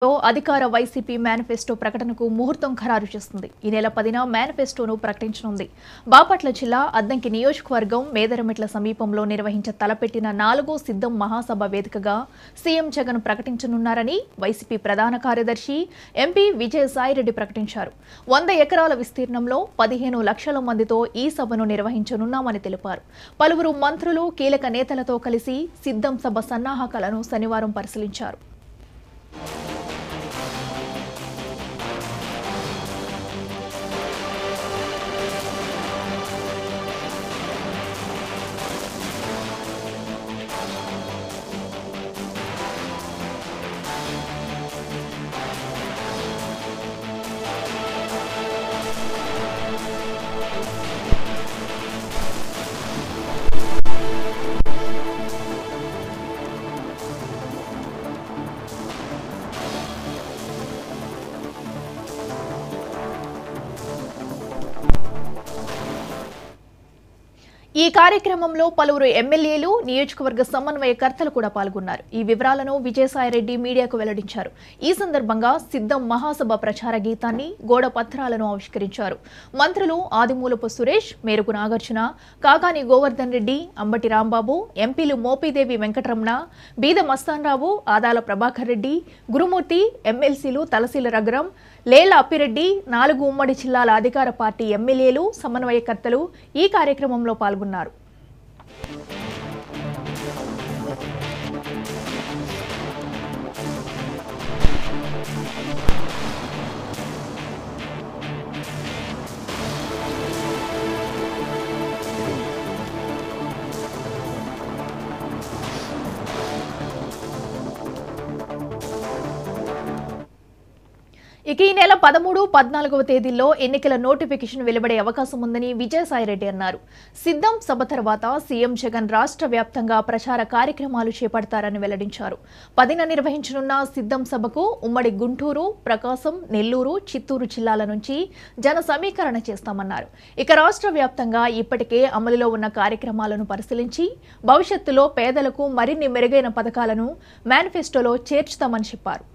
అధికార YCP manifesto ప్రకటనకు ముహూర్తం ఖరారు చేస్తుంది. ఈ నెల 10న మేనిఫెస్టోను ప్రకటించనుంది. బాపట్ల జిల్లా అద్దంకి నియోజకవర్గం మేదరమెట్ల సమీపంలో తలపెట్టిన 4వ సిద్ధం మహాసభ వేదికగా సీఎం జగన్ ప్రకటించనున్నారని వైసీపీ ప్రధాన కార్యదర్శి ఎంపీ విజయసాయిరెడ్డి ప్రకటించారు. 100 ఎకరాల విస్తీర్ణంలో 15 లక్షల మందితో ఈ సభను నిర్వహించనున్నామని తెలిపారు. పలువురు మంత్రులు కీలక నేతలతో కలిసి సిద్ధం సభ సన్నాహకాలను శనివారం పరిశీలించారు. ఈ కార్యక్రమంలో పలువురు ఎమ్మెల్యేలు, నియోజకవర్గ సమన్వయకర్తలు కూడా పాల్గొన్నారు. ఈ వివరాలను విజయసాయిరెడ్డి మీడియాకు వెల్లడించారు. ఈ సందర్భంగా సిద్ధం మహాసభ ప్రచార గీతాన్ని, గోడ పత్రాలను ఆవిష్కరించారు. మంత్రులు ఆదిమూలపు సురేష్, మేరుకు నాగార్జున, కాకాని గోవర్ధన్ రెడ్డి, అంబటి రాంబాబు, ఎంపీలు మోపిదేవి వెంకటరమణ, బీద మస్తాన్రావు, ఆదాల ప్రభాకర్ రెడ్డి, గురుమూర్తి, ఎమ్మెల్సీలు తలశీల రఘురం, లేళ్ల అప్పిరెడ్డి, 4 ఉమ్మడి జిల్లాల అధికార పార్టీ ఎమ్మెల్యేలు, సమన్వయకర్తలు ఈ కార్యక్రమంలో పాల్గొన్నారు. ఇక ఈ నెల 13, 14వ తేదీల్లో ఎన్నికల నోటిఫికేషన్ వెలువడే అవకాశం ఉందని విజయసాయిరెడ్డి అన్నారు. సిద్ధం సభ తర్వాత సీఎం జగన్ రాష్ట్ర వ్యాప్తంగా ప్రచార కార్యక్రమాలు చేపడతారని వెల్లడించారు. 10న నిర్వహించనున్న సిద్ధం సభకు ఉమ్మడి గుంటూరు, ప్రకాశం, నెల్లూరు, చిత్తూరు జిల్లాల నుంచి జన సమీకరణ చేస్తామన్నారు. ఇక రాష్ట్ర వ్యాప్తంగా ఇప్పటికే అమలులో ఉన్న కార్యక్రమాలను పరిశీలించి భవిష్యత్తులో పేదలకు మరిన్ని మెరుగైన పథకాలను మేనిఫెస్టోలో చేర్చుతామని చెప్పారు.